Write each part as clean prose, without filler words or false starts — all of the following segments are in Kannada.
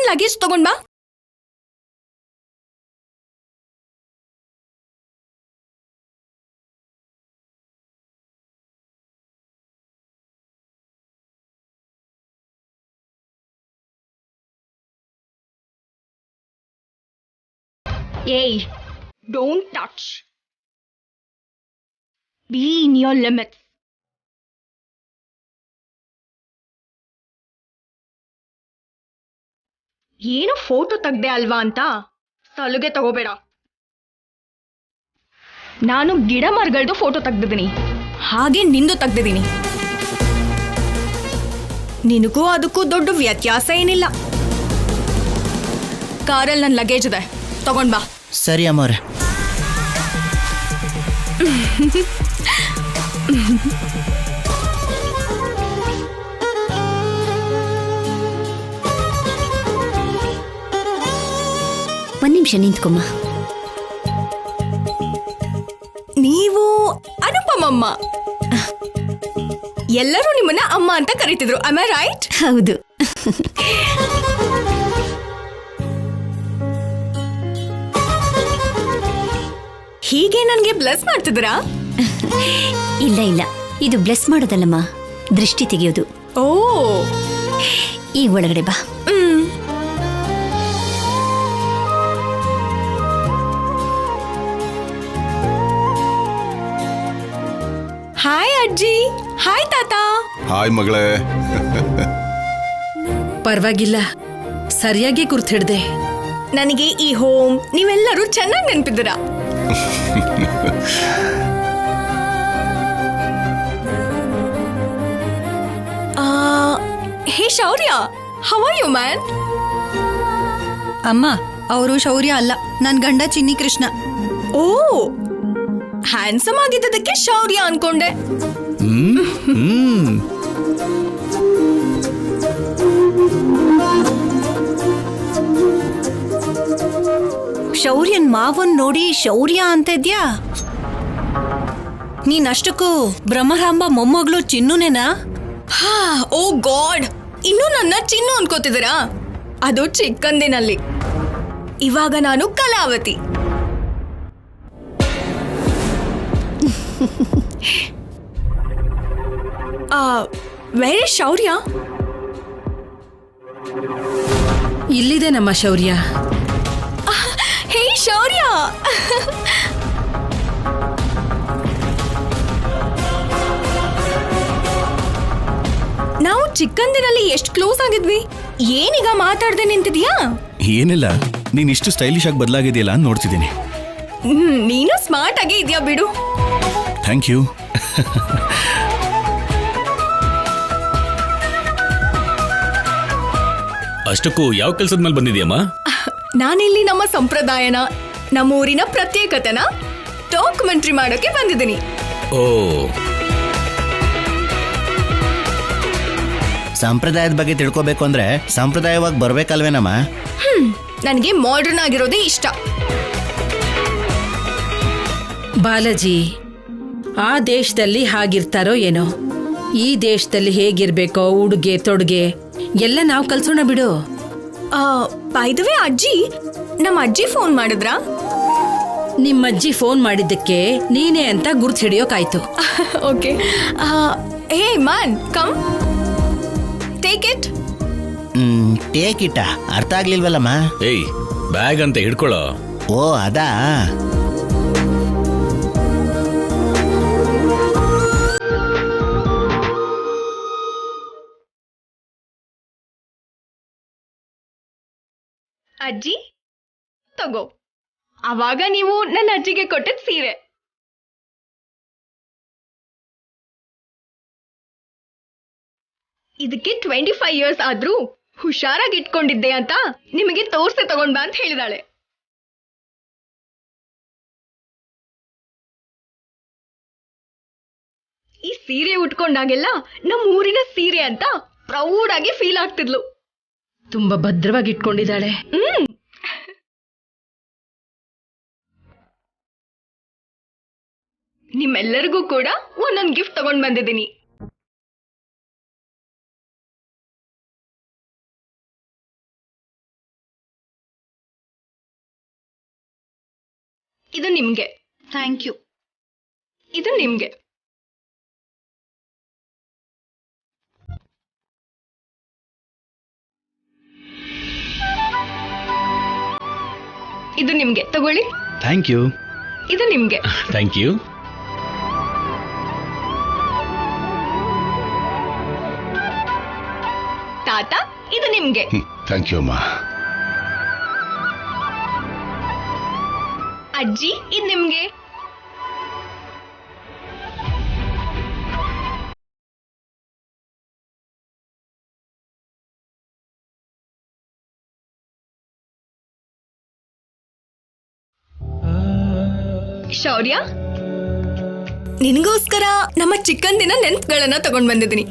ನನ್ ಲಗೇಜ್ ತಗೊಂಡ್ ಬಾ. Hey, don't touch. Be in your limits. ಏನು ಫೋಟೋ ತೆಗ್ದೆ ಅಲ್ವಾ ಅಂತ ತಲೆಗೆ ತಗೋಬೇಡ. ನಾನು ಗಿಡ ಮರಗಳದ್ದು ಫೋಟೋ ತೆಗ್ದಿದ್ದೀನಿ, ಹಾಗೆ ನಿಂದು ತೆಗ್ದಿದ್ದೀನಿ. ನಿನಗೂ ಅದಕ್ಕೂ ದೊಡ್ಡ ವ್ಯತ್ಯಾಸ ಏನಿಲ್ಲ. ಕಾರಲ್ಲಿ ನನ್ನ ಲಗೇಜ್ ಇದೆ, ತಗೊಂಡ್ ಬಾ. ಸರಿ ಅಮ್ಮವ್ರೆ. ಒಂದ್ ನಿಮಿಷ ನಿಂತ್ಕೊಮ್ಮ. ನೀವು ಅನುಪಮಮ್ಮ. ಎಲ್ಲರೂ ನಿಮ್ಮನ್ನ ಅಮ್ಮ ಅಂತ ಕರೀತಿದ್ರು, am I right? ಹೌದು. ಹೀಗೆ ನನ್ಗೆ ಬ್ಲೆಸ್ ಮಾಡ್ತಿದ್ದೀರಾ? ಇಲ್ಲ ಇಲ್ಲ, ಇದು ಬ್ಲೆಸ್ ಮಾಡೋದಲ್ಲಮ್ಮ, ದೃಷ್ಟಿ ತೆಗೆಯೋದು. ಓ, ಈಗ ಒಳಗಡೆ ಬಾ. ಹಾಯ್ ಅಜ್ಜಿ. ಹಾಯ್ ತಾತ. ಹಾಯ್ ಮಗಳೇ. ಪರವಾಗಿಲ್ಲ, ಸರಿಯಾಗಿ ಗುರ್ತಿಡ್ದೆ. ನನಗೆ ಈ ಹೋಮ್ ನೀವೆಲ್ಲರೂ ಚೆನ್ನಾಗಿ ನೆನಪಿದ್ದೀರಾ. ಹೇ ಶೌರ್ಯ, ಹೌ ಆರ್ ಯು ಮ್ಯಾನ್? ಅಮ್ಮ, ಅವರು ಶೌರ್ಯ ಅಲ್ಲ, ನನ್ ಗಂಡ ಚಿನ್ನಿ ಕೃಷ್ಣ. ಓ, ಹ್ಯಾಂಡ್ಸಮ್ ಆಗಿದ್ದಕ್ಕೆ ಶೌರ್ಯ ಅನ್ಕೊಂಡೆ. ಶೌರ್ಯನ್ ಮಾವನ್ ನೋಡಿ ಶೌರ್ಯ ಅಂತ ಇದ್ಯಾ? ನೀನಷ್ಟಕ್ಕೂ ಬ್ರಹ್ಮರಾಂಬ ಮೊಮ್ಮಗಳು ಚಿನ್ನುನೇನಾ? ಓ ಗಾಡ್, ಇನ್ನೂ ನನ್ನ ಚಿನ್ನು ಅನ್ಕೋತಿದ್ದೀರಾ? ಅದು ಚಿಕ್ಕಂದಿನಲ್ಲಿ. ಇವಾಗ ನಾನು ಕಲಾವತಿ. ವೇರ್ ಇಸ್ ಶೌರ್ಯ? ಇಲ್ಲಿದೆ ನಮ್ಮ ಶೌರ್ಯ. ಹೇ ಶೌರ್ಯ. ನಾವು ಚಿಕ್ಕಂದಿನಲ್ಲಿ ಎಷ್ಟು ಕ್ಲೋಸ್ ಆಗಿದ್ವಿ. ಏನೀಗ ಮಾತಾಡ್ದೆ ನಿಂತಿದ್ಯಾ? ಏನಿಲ್ಲ, ನೀನ್ ಇಷ್ಟು ಸ್ಟೈಲಿಶ್ ಆಗಿ ಬದಲಾಗಿದೆಯಲ್ಲ ಅಂತ ನೋಡ್ತಿದ್ದೀನಿ. ನೀನು ಸ್ಮಾರ್ಟ್ ಆಗೇ ಇದೆಯಾ ಬಿಡು. Thank you. ಅಷ್ಟಕ್ಕೂ ಯಾವ ಕೆಲಸದ ಮೇಲೆ ಬಂದಿದ್ಯಮ್ಮ? ನಾನಿಲ್ಲಿ ನಮ್ಮ ಸಂಪ್ರದಾಯನ, ನಮ್ಮೂರಿನ ಪ್ರತ್ಯೇಕತೆನ ಡಾಕ್ಯುಮೆಂಟ್ರಿ ಮಾಡೋಕೆ ಬಂದಿದ್ದೀನಿ. ಓ, ಸಂಪ್ರದಾಯದ ಬಗ್ಗೆ ತಿಳ್ಕೊಬೇಕು ಅಂದ್ರೆ ಸಂಪ್ರದಾಯವಾಗಿ ಬರ್ಬೇಕಲ್ವೇನಮ್ಮ? ನನಗೆ ಮಾಡರ್ನ್ ಆಗಿರೋದೇ ಇಷ್ಟ. ಬಾಲಾಜಿ, ಆ ದೇಶದಲ್ಲಿ ಹಾಗಿರ್ತಾರೋ ಏನೋ, ಈ ದೇಶದಲ್ಲಿ ಹೇಗಿರ್ಬೇಕೋ ಉಡುಗೆ ತೊಡುಗೆ ಎಲ್ಲ ನಾವು ಕಲ್ಸೋಣ ಬಿಡು. ಬೈ ದ ವೇ ಅಜ್ಜಿ, ನಮ್ಮ ಅಜ್ಜಿ ಫೋನ್ ಮಾಡಿದ್ರಾ? ನಿಮ್ಮಜ್ಜಿ ಫೋನ್ ಮಾಡಿದ್ದಕ್ಕೆ ನೀನೇ ಅಂತ ಗುರ್ತು ಹಿಡಿಯೋಕಾಯ್ತು. Okay. Hey man, come take it. Take it ಅರ್ಥ ಆಗ್ಲಿಲ್ವಲ್ಲಮ್ಮ? ಏಯ್, ಬ್ಯಾಗ್ ಅಂತ ಹಿಡ್ಕೊಳ್ಳೋ. ಓ, ಅದಾ? ಅಜ್ಜಿ ತಗೋ. ಅವಾಗ ನೀವು ನನ್ನ ಅಜ್ಜಿಗೆ ಕೊಟ್ಟಿದ್ ಸೀರೆ. ಇದಕ್ಕೆ 25 ಇಯರ್ಸ್ ಆದ್ರೂ ಹುಷಾರಾಗಿ ಇಟ್ಕೊಂಡಿದ್ದೆ ಅಂತ ನಿಮಗೆ ತೋರ್ಸಿ ತಗೊಂಡ್ ಬಾ ಅಂತ ಹೇಳಿದಾಳೆ. ಈ ಸೀರೆ ಉಟ್ಕೊಂಡಾಗೆಲ್ಲ ನಮ್ಮ ಊರಿನ ಸೀರೆ ಅಂತ ಪ್ರೌಡ್ ಆಗಿ ಫೀಲ್ ಆಗ್ತಿದ್ಲು. ತುಂಬಾ ಭದ್ರವಾಗಿ ಇಟ್ಕೊಂಡಿದ್ದಾಳೆ. ನಿಮ್ಮೆಲ್ಲರಿಗೂ ಕೂಡ ಒಂದೊಂದು ಗಿಫ್ಟ್ ತಗೊಂಡ್ ಬಂದಿದ್ದೀನಿ. ಇದು ನಿಮ್ಗೆ. Thank you. ಇದು ನಿಮ್ಗೆ. ಇದು ನಿಮ್ಗೆ ತಗೊಳ್ಳಿ. Thank you. ಇದು ನಿಮ್ಗೆ. Thank you. ತಾತ, ಇದು ನಿಮ್ಗೆ. ಥ್ಯಾಂಕ್ ಯು ಅಮ್ಮ. ಅಜ್ಜಿ, ಇದು ನಿಮ್ಗೆ. ಶೌರ್ಯ, ನಿನಗೋಸ್ಕರ ನಮ್ಮ ಚಿಕ್ಕಂದಿನ ನೆನಪುಗಳನ್ನ ತಗೊಂಡ್ ಬಂದಿದ್ದೀನಿ.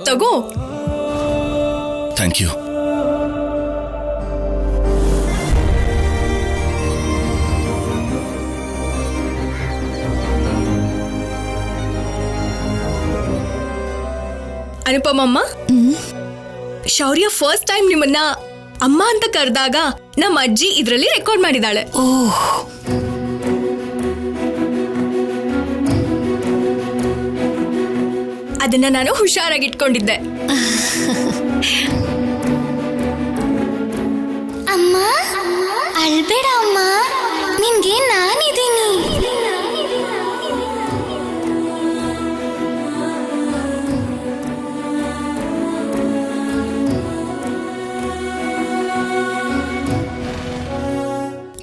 ತಗೋ. Thank you. ಅನುಪಮಮ್ಮ, ಶೌರ್ಯ ಫಸ್ಟ್ ಟೈಮ್ ನಿಮ್ಮನ್ನ ಅಮ್ಮ ಅಂತ ಕರೆದಾಗ ನಮ್ಮ ಅಜ್ಜಿ ಇದ್ರಲ್ಲಿ ರೆಕಾರ್ಡ್ ಮಾಡಿದಾಳೆ. ಓಹ್, ಅದನ್ನ ನಾನು ಹುಷಾರಾಗಿ ಇಟ್ಕೊಂಡಿದ್ದೆ. ಅಮ್ಮ, ಅಳ್ಬೇಡ ಅಮ್ಮ, ನಿನ್ಗೆ ನಾನಿದ್ದೀನಿ.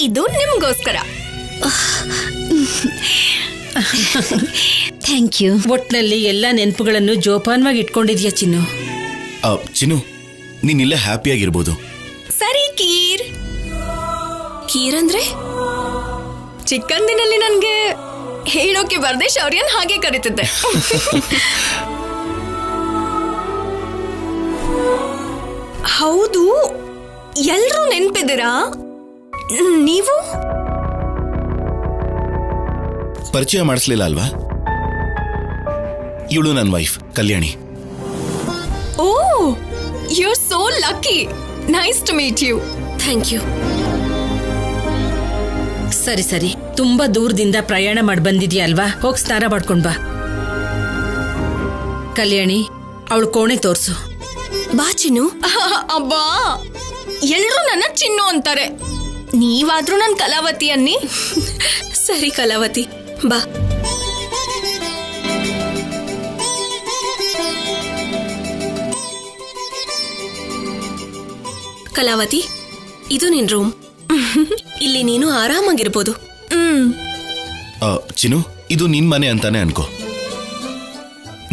ಇದು ನಿಮ್ಗೋಸ್ಕರ. Thank you. ಒಟ್ನಲ್ಲಿ ಎಲ್ಲ ನೆನಪುಗಳನ್ನು ಜೋಪಾನವಾಗಿ ಇಟ್ಕೊಂಡಿದ್ಯಾ ಚಿನ್ನು. ಚಿನ್ನು, ನೀನಿಲ್ಲೇ ಹ್ಯಾಪಿಯಾಗಿರ್ಬೋದು. ಸರಿ ಕೀರ್. ಕೀರ್ ಅಂದ್ರೆ? ಚಿಕ್ಕಂದಿನಲ್ಲಿ ನನ್ಗೆ ಹೇಳೋಕೆ ಬರ್ದೆ ಶೌರ್ಯನ್ ಹಾಗೆ ಕರೀತಿದ್ದೆ. ಹೌದು, ಎಲ್ರೂ ನೆನ್ಪಿದ್ದೀರಾ? ನೀವು ಪರಿಚಯ ಮಾಡಿಸ್ಲಿಲ್ಲ ಅಲ್ವಾ? ಇವಳು ನನ್ನ wife Kalyani. Oh, you are so lucky. Nice to meet you. Thank you. ಸರಿ ಸರಿ, ತುಂಬಾ ದೂರದಿಂದ ಪ್ರಯಾಣ ಮಾಡಿ ಬಂದಿದ್ಯಾ ಅಲ್ವಾ? ಹೋಗಿ ಸ್ನಾನ ಮಾಡ್ಕೊಂಡ್ ಬಾ. ಕಲ್ಯಾಣಿ, ಅವಳು ಕೋಣೆ ತೋರ್ಸು. ಬಾ ಚಿನ್ನು. ಅಬ್ಬಾ, ಎಲ್ರೂ ನನ್ನ ಚಿನ್ನು ಅಂತಾರೆ. ನೀವಾದ್ರೂ ನನ್ ಕಲಾವತಿ ಅನ್ನಿ. ಸರಿ ಕಲಾವತಿ, ಬಾ. ಕಲಾವತಿ, ಇದು ನಿನ್ ರೂಮ್. ಇಲ್ಲಿ ನೀನು ಆರಾಮಾಗಿರ್ಬೋದು. ಚಿನ್ನು, ಇದು ನಿನ್ ಮನೆ ಅಂತಾನೆ ಅನ್ಕೋ.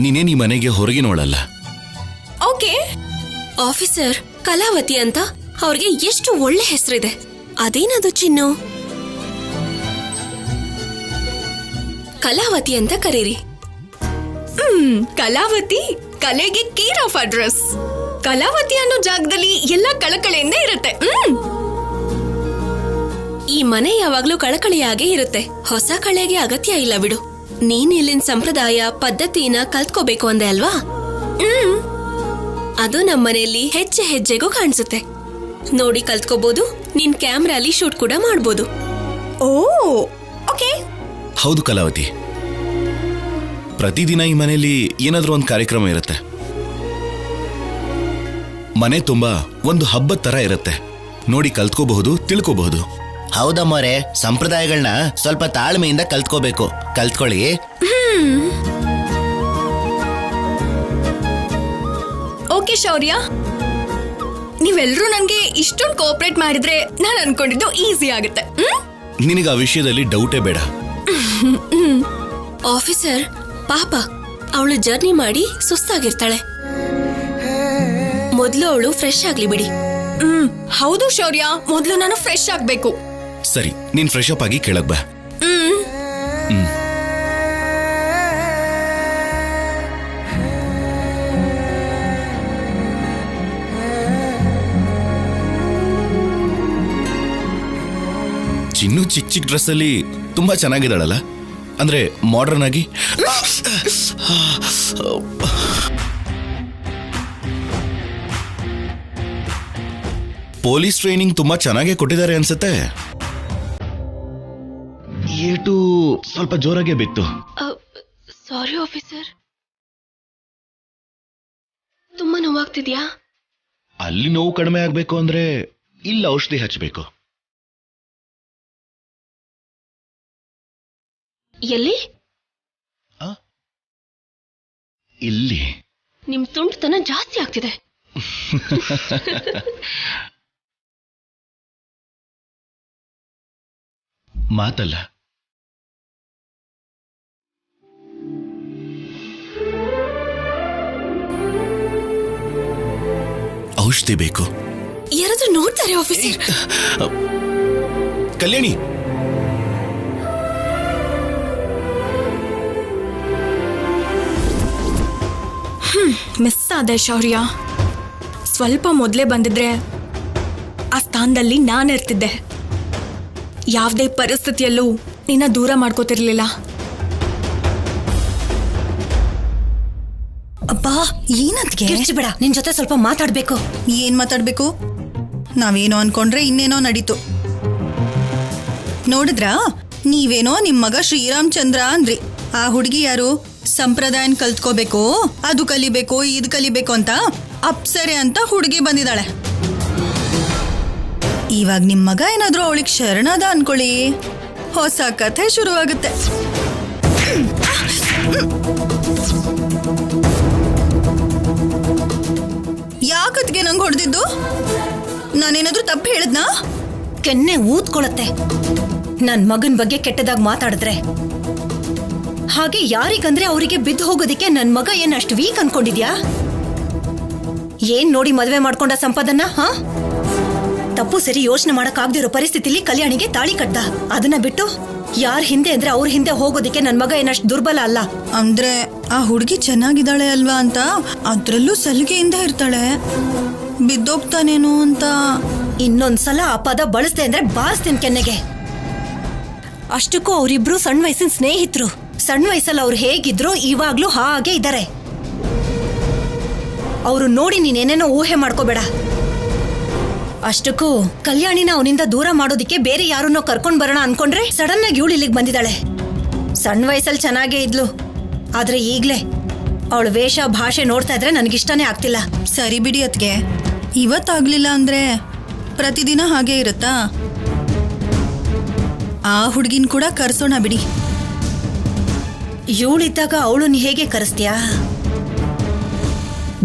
ನೀನೇನ್ ಈ ಮನೆಗೆ ಹೊರಗಿನೋಳಲ್ಲ. ಓಕೆ. ಆಫೀಸರ್ ಕಲಾವತಿ ಅಂತ ಅವ್ರಿಗೆ ಎಷ್ಟು ಒಳ್ಳೆ ಹೆಸರಿದೆ. ಅದೇನದು ಚಿನ್ನು? ಕಲಾವತಿ ಅಂತ ಕರೀರಿ. ಕಲಾವತಿ ಕಲೆಗೆ ಕೇರ್ ಆಫ್ ಅಡ್ರೆಸ್. ಕಲಾವತಿ ಅನ್ನೋ ಜಾಗದಲ್ಲಿ ಎಲ್ಲ ಕಳಕಳಿಯಿಂದ ಇರುತ್ತೆ. ಈ ಮನೆ ಯಾವಾಗ್ಲೂ ಕಳಕಳಿಯಾಗೇ ಇರುತ್ತೆ. ಹೊಸ ಕಳೆಗೆ ಅಗತ್ಯ ಇಲ್ಲ ಬಿಡು. ನೀನ್ ಇಲ್ಲಿನ ಸಂಪ್ರದಾಯ ಪದ್ಧತಿನ ಕಲ್ತ್ಕೋಬೇಕು ಅಂದೆ ಅಲ್ವಾ? ಅದು ನಮ್ಮನೆಯಲ್ಲಿ ಹೆಜ್ಜೆ ಹೆಜ್ಜೆಗೂ ಕಾಣಿಸುತ್ತೆ. ನೋಡಿ ಕಲ್ತ್ಕೋಬಹುದು. ನೀನ್ ಕ್ಯಾಮ್ರಾಲಿ ಶೂಟ್ ಕೂಡ ಮಾಡ್ಬೋದು. ಓ, ಓಕೆ. ಹೌದು ಕಲಾವತಿ, ಪ್ರತಿದಿನ ಈ ಮನೆಯಲ್ಲಿ ಏನಾದ್ರೂ ಒಂದು ಕಾರ್ಯಕ್ರಮ ಇರುತ್ತೆ. ಮನೆ ತುಂಬಾ ಒಂದು ಹಬ್ಬದ ತರ ಇರುತ್ತೆ. ನೋಡಿ ಕಲ್ತ್ಕೋಬಹುದು, ತಿಳ್ಕೋಬಹುದು. ಹೌದಮ್ಮೋರೆ, ಸಂಪ್ರದಾಯಗಳನ್ನ ಸ್ವಲ್ಪ ತಾಳ್ಮೆಯಿಂದ ಕಲ್ತ್ಕೋಬೇಕು. ಕಲ್ತ್ಕೊಳ್ಳಿ. ಓಕೆ ಶೌರ್ಯ, ನೀವೆಲ್ರೂ ನನ್ಗೆ ಇಷ್ಟೊಂದು ಕೋಆಪರೇಟ್ ಮಾಡಿದ್ರೆ ನಾನು ಅನ್ಕೊಂಡಿದ್ದು ಈಸಿ ಆಗುತ್ತೆ. ನಿನಗೆ ಆ ವಿಷಯದಲ್ಲಿ ಡೌಟೇ ಬೇಡ. ಆಫೀಸರ್ ಪಾಪ, ಅವಳು ಜರ್ನಿ ಮಾಡಿ ಸುಸ್ತಾಗಿರ್ತಾಳೆ. ಮೊದ್ಲು ಅವಳು ಫ್ರೆಶ್ ಆಗ್ಲಿ ಬಿಡಿ. ಹೌದು ಶೌರ್ಯ, ಮೊದ್ಲು ನಾನು ಫ್ರೆಶ್ ಆಗ್ಬೇಕು. ಸರಿ, ನೀನ್ ಫ್ರೆಶ್ ಅಪ್ ಆಗಿ ಕೆಳಗ್ ಬಾ. ಚಿನ್ನು ಚಿಕ್ಕ ಚಿಕ್ಕ ಡ್ರೆಸ್ ಅಲ್ಲಿ ತುಂಬಾ ಚೆನ್ನಾಗಿದ್ದಾಳಲ್ಲ, ಅಂದ್ರೆ ಮಾಡರ್ನ್ ಆಗಿ. ಪೊಲೀಸ್ ಟ್ರೈನಿಂಗ್ ತುಂಬಾ ಚೆನ್ನಾಗೇ ಕೊಟ್ಟಿದ್ದಾರೆ ಅನ್ಸುತ್ತೆ. ಏಟು ಸ್ವಲ್ಪ ಜೋರಾಗೆ ಬಿತ್ತು. ಸಾರಿ ಆಫೀಸರ್, ತುಂಬಾ ನೋವಾಗ್ತಿದ್ಯಾ? ಅಲ್ಲಿ ನೋವು ಕಡಿಮೆ ಆಗ್ಬೇಕು ಅಂದ್ರೆ ಇಲ್ಲಿ ಔಷಧಿ ಹಚ್ಚಬೇಕು. ಎಲ್ಲಿ? ಇಲ್ಲಿ. ನಿಮ್ ತುಂಟತನ ಜಾಸ್ತಿ ಆಗ್ತಿದೆ. ಮಾತಲ್ಲ, ಔಷಧಿ ಬೇಕು. ಯಾರಾದ್ರೂ ನೋಡ್ತಾರೆ ಆಫೀಸರ್? ಕಲ್ಯಾಣಿ, ಮಿಸ್ ಆದೆ ಶೌರ್ಯ. ಸ್ವಲ್ಪ ಮೊದಲೇ ಬಂದಿದ್ರೆ ಆ ಸ್ಥಾನದಲ್ಲಿ ನಾನಿರ್ತಿದ್ದೆ. ಯಾವುದೇ ಪರಿಸ್ಥಿತಿಯಲ್ಲೂ ನಿನ್ನ ದೂರ ಮಾಡ್ಕೋತಿರ್ಲಿಲ್ಲ. ಅಬ್ಬಾ ಏನದ್ಗೆ? ಬೇಡ, ನಿನ್ ಜೊತೆ ಸ್ವಲ್ಪ ಮಾತಾಡ್ಬೇಕು. ಏನ್ ಮಾತಾಡ್ಬೇಕು? ನಾವೇನೋ ಅನ್ಕೊಂಡ್ರೆ ಇನ್ನೇನೋ ನಡೀತು. ನೋಡಿದ್ರಾ, ನೀವೇನೋ ನಿಮ್ ಮಗ ಶ್ರೀರಾಮಚಂದ್ರ ಅಂದ್ರಿ. ಆ ಹುಡುಗಿ ಯಾರು? ಸಂಪ್ರದಾಯನ ಕಲ್ತ್ಕೋಬೇಕು, ಅದು ಕಲಿಬೇಕು, ಇದು ಕಲಿಬೇಕು ಅಂತ ಅಪ್ಸರೆ ಅಂತ ಹುಡುಗಿ ಬಂದಿದ್ದಾಳೆ. ಇವಾಗ ನಿಮ್ ಮಗ ಏನಾದ್ರೂ ಅವಳಿಗೆ ಶರಣಾದ ಅನ್ಕೊಳ್ಳಿ, ಹೊಸ ಕಥೆ ಶುರುವಾಗುತ್ತೆ. ಯಾಕತ್ಗೆ ನಂಗೆ ಹೊಡೆದಿದ್ದು? ನಾನೇನಾದ್ರೂ ತಪ್ಪು ಹೇಳಿದ್ನಾ? ಕೆನ್ನೆ ಊದ್ಕೊಳತ್ತೆ ನನ್ ಮಗನ್ ಬಗ್ಗೆ ಕೆಟ್ಟದಾಗ ಮಾತಾಡಿದ್ರೆ. ಹಾಗೆ ಯಾರಿಗಂದ್ರೆ ಅವರಿಗೆ ಬಿದ್ದು ಹೋಗೋದಿಕ್ಕೆ ನನ್ ಮಗ ಏನ್ ಅಷ್ಟು ವೀಕ್ ಅನ್ಕೊಂಡಿದ್ಯಾ? ಏನ್ ನೋಡಿ ಮದ್ವೆ ಮಾಡ್ಕೊಂಡ ಸಂಪದನ್ನ? ತಪ್ಪು ಸರಿ ಯೋಚನೆ ಮಾಡಕ್ ಆಗದಿರೋ ಪರಿಸ್ಥಿತಿಲಿ ಕಲ್ಯಾಣಿಗೆ ತಾಳಿ ಕಟ್ಟ. ಅದನ್ನ ಬಿಟ್ಟು ಯಾರ ಹಿಂದೆ ಅಂದ್ರೆ ಅವ್ರ ಹಿಂದೆ ಹೋಗೋದಿಕ್ಕೆ ನನ್ ಮಗ ಏನಷ್ಟು ದುರ್ಬಲ ಅಲ್ಲ. ಅಂದ್ರೆ ಆ ಹುಡುಗಿ ಚೆನ್ನಾಗಿದ್ದಾಳೆ ಅಲ್ವಾ ಅಂತ ಅದ್ರಲ್ಲೂ ಸಲಿಗೆಯಿಂದ ಇರ್ತಾಳೆ. ಬಿದ್ದೋಗ್ತಾನೇನೋ ಅಂತ. ಇನ್ನೊಂದ್ಸಲ ಆ ಪದ ಬಳಸ್ದೆ ಅಂದ್ರೆ ಬಾರಿಸ್ತೀನಿ ಕೆನ್ನೆಗೆ. ಅಷ್ಟಕ್ಕೂ ಅವರಿಬ್ರು ಸಣ್ಣ ವಯಸ್ಸಿನ ಸ್ನೇಹಿತರು. ಸಣ್ಣ ವಯಸ್ಸಲ್ಲಿ ಅವ್ರು ಹೇಗಿದ್ರು ಇವಾಗ್ಲೂ ಹಾಗೆ ಇದ್ದಾರೆ. ಅವ್ರು ನೋಡಿ ನೀನೇನೇನೋ ಊಹೆ ಮಾಡ್ಕೋಬೇಡ. ಅಷ್ಟಕ್ಕೂ ಕಲ್ಯಾಣಿನ ಅವನಿಂದ ದೂರ ಮಾಡೋದಿಕ್ಕೆ ಬೇರೆ ಯಾರನ್ನೋ ಕರ್ಕೊಂಡ್ ಬರೋಣ ಅನ್ಕೊಂಡ್ರೆ ಸಡನ್ ಆಗಿ ಇವಳು ಇಲ್ಲಿಗೆ ಬಂದಿದ್ದಾಳೆ. ಸಣ್ಣ ವಯಸ್ಸಲ್ಲಿ ಚೆನ್ನಾಗೇ ಇದ್ಲು, ಆದ್ರೆ ಈಗ್ಲೇ ಅವಳ ವೇಷ ಭಾಷೆ ನೋಡ್ತಾ ಇದ್ರೆ ನನಗಿಷ್ಟನೇ ಆಗ್ತಿಲ್ಲ. ಸರಿ ಬಿಡಿ ಅತ್ಗೆ, ಇವತ್ತಾಗ್ಲಿಲ್ಲ ಅಂದ್ರೆ ಪ್ರತಿದಿನ ಹಾಗೆ ಇರುತ್ತಾ? ಆ ಹುಡುಗಿನ ಕೂಡ ಕರ್ಸೋಣ ಬಿಡಿ. ಇವಳಿದ್ದಾಗ ಅವಳನ್ನ ಹೇಗೆ ಕರೆಸ್ತೀಯಾ?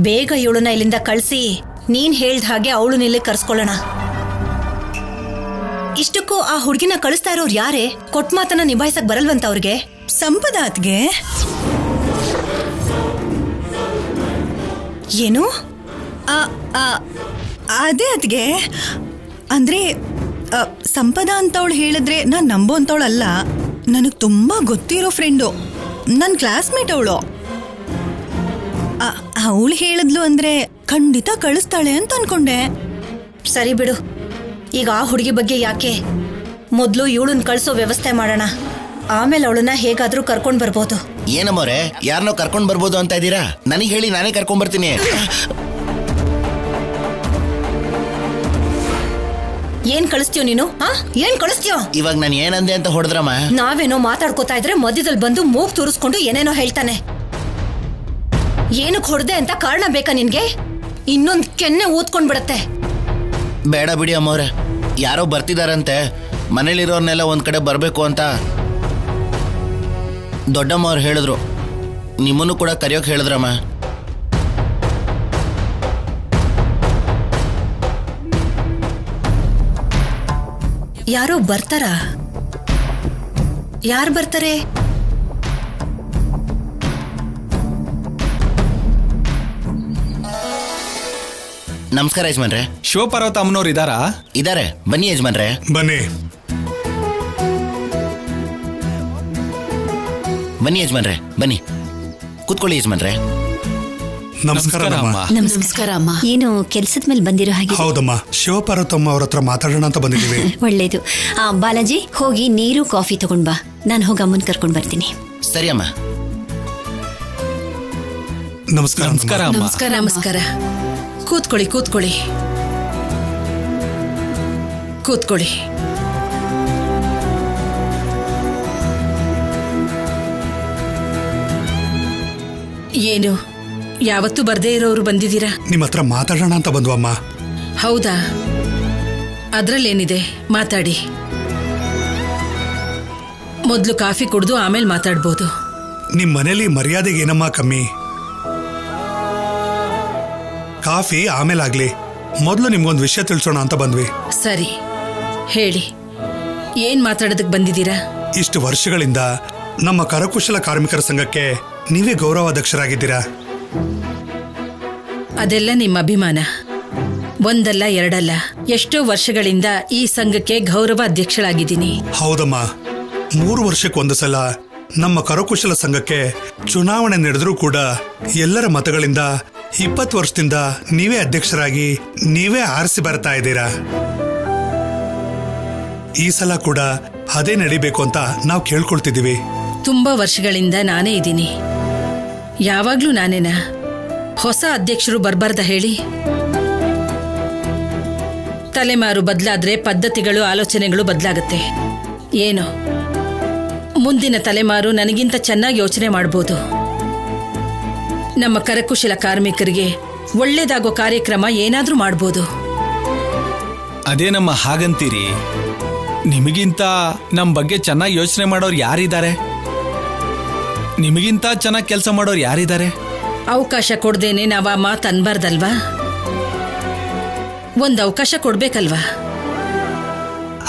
ಬೇಗ ಇವಳನ್ನ ಇಲ್ಲಿಂದ ಕಳಿಸಿ ನೀನ್ ಹೇಳ್ದ ಹಾಗೆ ಅವಳನ್ನ ಇಲ್ಲಿ ಕರ್ಸ್ಕೊಳ್ಳೋಣ. ಇಷ್ಟಕ್ಕೂ ಆ ಹುಡುಗಿನ ಕಳಿಸ್ತಾ ಇರೋರು ಯಾರೇ? ಕೊಟ್ಟ ಮಾತನ್ನ ನಿಭಾಯಿಸಕ್ ಬರಲ್ವಂತ ಅವ್ರಿಗೆ. ಸಂಪದ ಅತ್ಗೆ. ಏನು? ಅದೇ ಅತ್ಗೆ, ಅಂದ್ರೆ ಸಂಪದ ಅಂತವಳು ಹೇಳಿದ್ರೆ ನಾನ್ ನಂಬೋ ಅಂತವಳಲ್ಲ. ನನಗ್ ತುಂಬಾ ಗೊತ್ತಿರೋ ಫ್ರೆಂಡು, ನನ್ನ ಕ್ಲಾಸ್ಮೇಟ್ ಅವಳು. ಅವಳು ಹೇಳಿದ್ಲು ಅಂದ್ರೆ ಖಂಡಿತ ಕಳಿಸ್ತಾಳೆ ಅಂತ ಅನ್ಕೊಂಡೆ. ಸರಿ ಬಿಡು, ಈಗ ಆ ಹುಡುಗಿ ಬಗ್ಗೆ ಯಾಕೆ? ಮೊದ್ಲು ಇವಳನ್ನ ಕಳ್ಸೋ ವ್ಯವಸ್ಥೆ ಮಾಡೋಣ, ಆಮೇಲೆ ಅವಳನ್ನ ಹೇಗಾದ್ರೂ ಕರ್ಕೊಂಡ್ ಬರ್ಬೋದು. ಏನಮ್ಮವ್ರೆ, ಯಾರನ್ನೋ ಕರ್ಕೊಂಡ್ ಬರ್ಬೋದು ಅಂತ ಇದ್ದೀರಾ? ನನಗೆ ಹೇಳಿ, ನಾನೇ ಕರ್ಕೊಂಡ್ ಬರ್ತೀನಿ. ಏನ್ ಕಳಿಸ್ತೀಯೋ ನೀನು? ಏನ್ ಕಳಿಸ್ತೀಯೋ? ಇವಾಗ ನಾನು ಏನಂದೆ ಅಂತ ಹೊಡೆದ್ರಮ್ಮ? ನಾವೇನೋ ಮಾತಾಡ್ಕೋತಾ ಇದ್ರೆ ಮಧ್ಯದಲ್ಲಿ ಬಂದು ಮೂಗ್ ತೋರಿಸ್ಕೊಂಡು ಏನೇನೋ ಹೇಳ್ತಾನೆ. ಏನಕ್ಕೆ ಹೊಡೆದೆ ಅಂತ ಕಾರಣ ಬೇಕಾ ನಿನ್ಗೆ? ಇನ್ನೊಂದ್ ಕೆನ್ನೆ ಊದ್ಕೊಂಡ್ ಬಿಡತ್ತೆ. ಬೇಡ ಬಿಡಿ ಅಮ್ಮವ್ರೆ, ಯಾರೋ ಬರ್ತಿದಾರಂತೆ, ಮನೇಲಿರೋರ್ನೆಲ್ಲ ಒಂದ್ ಕಡೆ ಬರ್ಬೇಕು ಅಂತ ದೊಡ್ಡಮ್ಮವ್ರು ಹೇಳಿದ್ರು. ನಿಮ್ಮನ್ನು ಕೂಡ ಕರೆಯೋಕ್ ಹೇಳಿದ್ರಮ್ಮ. ಯಾರೋ ಬರ್ತಾರ? ಯಾರು ಬರ್ತಾರೆ? ನಮಸ್ಕಾರ ಯಜಮಾನ್ರೆ. ಶಿವಪಾರ್ವತ ಅಮ್ಮನವ್ರು ಇದಾರಾ? ಇದಾರೆ, ಬನ್ನಿ ಯಜಮಾನ್ರೆ. ಬನ್ನಿ ಬನ್ನಿ ಯಜಮಾನ್ರೆ, ಬನ್ನಿ ಕೂತ್ಕೊಳ್ಳಿ ಯಜಮಾನ್ರೆ. ನಮಸ್ಕಾರ ಅಮ್ಮ. ನಮಸ್ಕಾರ ಅಮ್ಮ. ಏನು ಕೆಲ್ಸದ ಮೇಲೆ ಬಂದಿರೋ ಹಾಗೆ? ಹೌದಮ್ಮ, ಶಿವಪಾರ್ವತಮ್ಮ ಅವ್ರ ಹತ್ರ ಮಾತಾಡೋಣ ಅಂತ ಬಂದಿದ್ದೀವಿ. ಒಳ್ಳೇದು. ಬಾಲಾಜಿ, ಹೋಗಿ ನೀರು ಕಾಫಿ ತಗೊಂಡ್ ಬಾ. ನಾನು ಹೋಗಿ ಅಮ್ಮನ್ ಕರ್ಕೊಂಡ್ ಬರ್ತೀನಿ. ಸರಿ ಅಮ್ಮ. ನಮಸ್ಕಾರ. ನಮಸ್ಕಾರ. ನಮಸ್ಕಾರ. ಕೂತ್ಕೊಳ್ಳಿ ಕೂತ್ಕೊಳ್ಳಿ ಕೂತ್ಕೊಳ್ಳಿ. ಏನು ಯಾವತ್ತೂ ಬರ್ದೇ ಇರೋರು ಬಂದಿದ್ದೀರಾ? ನಿಮ್ಮ ಹತ್ರ ಮಾತಾಡೋಣ ಅಂತ ಬಂದ್ವಮ್ಮ. ಹೌದಾ? ಅದ್ರಲ್ಲೇನಿದೆ, ಮಾತಾಡಿ. ಮೊದಲು ಕಾಫಿ ಕುಡಿದು ಆಮೇಲೆ ಮಾತಾಡ್ಬೋದು. ನಿಮ್ ಮನೇಲಿ ಮರ್ಯಾದೆಗೆ ಏನಮ್ಮ ಕಮ್ಮಿ? ಕಾಫಿ ಆಮೇಲಾಗ್ಲಿ, ಮೊದಲು ನಿಮ್ಗೊಂದು ವಿಷಯ ತಿಳಿಸೋಣ ಅಂತ ಬಂದ್ವಿ. ಸರಿ, ಹೇಳಿ. ಏನ್ ಮಾತಾಡೋದಕ್ಕೆ ಬಂದಿದ್ದೀರಾ? ಇಷ್ಟು ವರ್ಷಗಳಿಂದ ನಮ್ಮ ಕರಕುಶಲ ಕಾರ್ಮಿಕರ ಸಂಘಕ್ಕೆ ನೀವೇ ಗೌರವಾಧ್ಯಕ್ಷರಾಗಿದ್ದೀರಾ. ಅದೆಲ್ಲ ನಿಮ್ಮ ಅಭಿಮಾನ. ಒಂದಲ್ಲ ಎರಡಲ್ಲ, ಎಷ್ಟೋ ವರ್ಷಗಳಿಂದ ಈ ಸಂಘಕ್ಕೆ ಗೌರವ ಅಧ್ಯಕ್ಷಳಾಗಿದ್ದೀನಿ. ಹೌದಮ್ಮ, 3 ವರ್ಷಕ್ಕೊಂದು ಸಲ ನಮ್ಮ ಕರಕುಶಲ ಸಂಘಕ್ಕೆ ಚುನಾವಣೆ ನಡೆದ್ರೂ ಕೂಡ ಎಲ್ಲರ ಮತಗಳಿಂದ 20 ವರ್ಷದಿಂದ ನೀವೇ ಅಧ್ಯಕ್ಷರಾಗಿ ನೀವೇ ಆರಿಸಿ ಬರ್ತಾ ಇದ್ದೀರಾ. ಈ ಸಲ ಕೂಡ ಅದೇ ನಡಿಬೇಕು ಅಂತ ನಾವು ಕೇಳ್ಕೊಳ್ತಿದ್ದೀವಿ. ತುಂಬಾ ವರ್ಷಗಳಿಂದ ನಾನೇ ಇದ್ದೀನಿ. ಯಾವಾಗ್ಲೂ ನಾನೇನಾ? ಹೊಸ ಅಧ್ಯಕ್ಷರು ಬರ್ಬಾರ್ದ ಹೇಳಿ? ತಲೆಮಾರು ಬದಲಾದ್ರೆ ಪದ್ಧತಿಗಳು, ಆಲೋಚನೆಗಳು ಬದಲಾಗುತ್ತೆ. ಏನೋ ಮುಂದಿನ ತಲೆಮಾರು ನನಗಿಂತ ಚೆನ್ನಾಗಿ ಯೋಚನೆ ಮಾಡ್ಬೋದು. ನಮ್ಮ ಕರಕುಶಲ ಕಾರ್ಮಿಕರಿಗೆ ಒಳ್ಳೇದಾಗೋ ಕಾರ್ಯಕ್ರಮ ಏನಾದ್ರೂ ಮಾಡ್ಬೋದು. ಅದೇನಮ್ಮ ಹಾಗಂತೀರಿ? ನಿಮಗಿಂತ ನಮ್ಮ ಬಗ್ಗೆ ಚೆನ್ನಾಗಿ ಯೋಚನೆ ಮಾಡೋರು ಯಾರಿದ್ದಾರೆ? ನಿಮಗಿಂತ ಚೆನ್ನಾಗಿ ಕೆಲಸ ಮಾಡೋರು ಯಾರಿದ್ದಾರೆ? ಅವಕಾಶ ಕೊಡ್ದೇನೆ ನಾವ್ ಆ ಮಾತು ಅನ್ಬಾರ್ದಲ್ವಾ? ಒಂದ್ ಅವಕಾಶ ಕೊಡ್ಬೇಕಲ್ವಾ?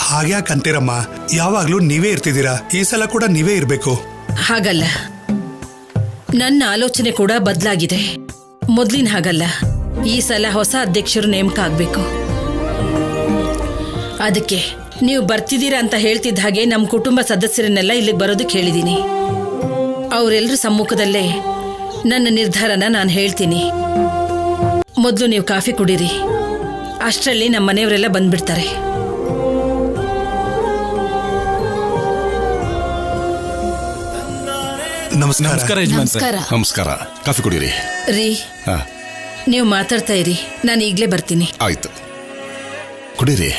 ಹಾಗ್ಯಾಕಂತೀರಮ್ಮ, ಯಾವಾಗ್ಲೂ ನೀವೇ ಇರ್ತಿದ್ದೀರಾ. ಈ ಸಲ ಕೂಡ ನೀವೇ ಇರ್ಬೇಕು. ಹಾಗಲ್ಲ, ನನ್ನ ಆಲೋಚನೆ ಕೂಡ ಬದಲಾಗಿದೆ. ಮೊದ್ಲಿನ ಹಾಗಲ್ಲ. ಈ ಸಲ ಹೊಸ ಅಧ್ಯಕ್ಷರು ನೇಮಕ ಆಗ್ಬೇಕು. ಅದಕ್ಕೆ ನೀವು ಬರ್ತಿದ್ದೀರಾ ಅಂತ ಹೇಳ್ತಿದ್ದ ಹಾಗೆ ನಮ್ಮ ಕುಟುಂಬ ಸದಸ್ಯರನ್ನೆಲ್ಲ ಇಲ್ಲಿಗೆ ಬರೋದಕ್ಕೆ ಹೇಳಿದ್ದೀನಿ. ಅವರೆಲ್ಲರ ಸಮ್ಮುಖದಲ್ಲೇ ನನ್ನ ನಿರ್ಧಾರನ ನಾನು ಹೇಳ್ತೀನಿ. ಮೊದಲು ನೀವು ಕಾಫಿ ಕುಡೀರಿ. ಅಷ್ಟರಲ್ಲಿ ನಮ್ಮ ಮನೆಯವರೆಲ್ಲ ಬಂದ್ಬಿಡ್ತಾರೆ. ನಮಸ್ಕಾರ ಯಜಮಾನ್ ಸರ್. ನಮಸ್ಕಾರ. ಕಾಫಿ ಕುಡೀರಿ. ರೀ, ನೀವು ಮಾತಾಡ್ತಾ ಇರಿ, ನಾನು ಈಗಲೇ ಬರ್ತೀನಿ. ಆಯ್ತು, ಕುಡೀರಿ.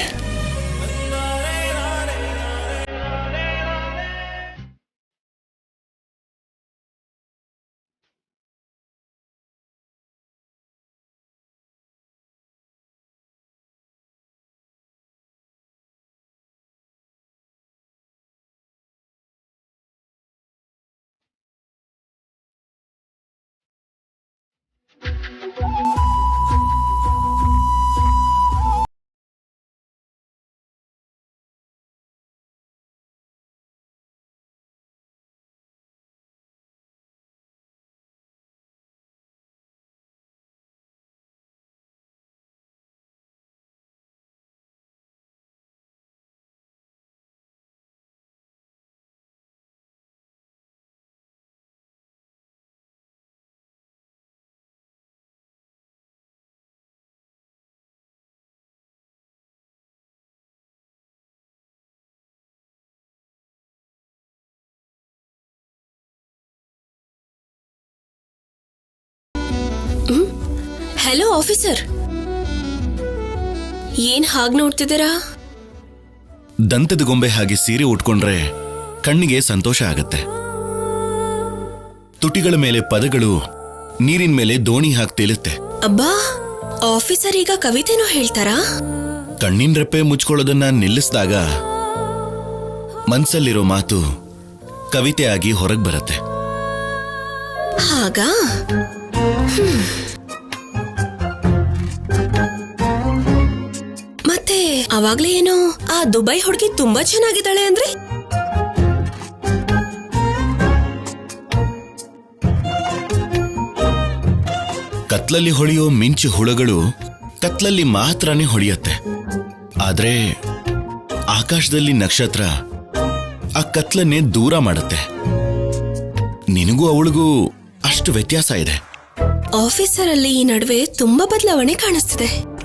ಹಲೋ ಆಫೀಸರ್, ಏನ್ ಹಾಗ್ ನೋಡ್ತಿದ್ದೀರಾ? ದಂತದ ಗೊಂಬೆ ಹಾಗೆ ಸೀರೆ ಉಟ್ಕೊಂಡ್ರೆ ಕಣ್ಣಿಗೆ ಸಂತೋಷ ಆಗತ್ತೆ. ತುಟಿಗಳ ಮೇಲೆ ಪದಗಳು ನೀರಿನ ಮೇಲೆ ದೋಣಿ ಹಾಕಿ ತೇಲುತ್ತೆ. ಅಬ್ಬಾ, ಆಫೀಸರ್ ಈಗ ಕವಿತೆನೂ ಹೇಳ್ತಾರಾ? ಕಣ್ಣಿನ ರೆಪ್ಪೆ ಮುಚ್ಕೊಳ್ಳೋದನ್ನ ನಿಲ್ಲಿಸಿದಾಗ ಮನ್ಸಲ್ಲಿರೋ ಮಾತು ಕವಿತೆ ಆಗಿ ಹೊರಗೆ ಬರುತ್ತೆ. ಹಾಗಾ? ಮತ್ತೆ ಅವಾಗ್ಲೇ ಏನೋ ಆ ದುಬೈ ಹುಡುಗಿ ತುಂಬಾ ಚೆನ್ನಾಗಿದ್ದಾಳೆ ಅಂದ್ರೆ? ಕತ್ಲಲ್ಲಿ ಹೊಳೆಯೋ ಮಿಂಚು ಹುಳಗಳು ಕತ್ಲಲ್ಲಿ ಮಾತ್ರನೇ ಹೊಳೆಯತ್ತೆ. ಆದ್ರೆ ಆಕಾಶದಲ್ಲಿ ನಕ್ಷತ್ರ ಆ ಕತ್ಲನ್ನೇ ದೂರ ಮಾಡುತ್ತೆ. ನಿನಗೂ ಅವಳಿಗೂ ಅಷ್ಟು ವ್ಯತ್ಯಾಸ ಇದೆ. ಆಫೀಸರಲ್ಲಿ ಈ ನಡುವೆ ತುಂಬಾ ಬದಲಾವಣೆ ಕಾಣಿಸ್ತಿದೆ.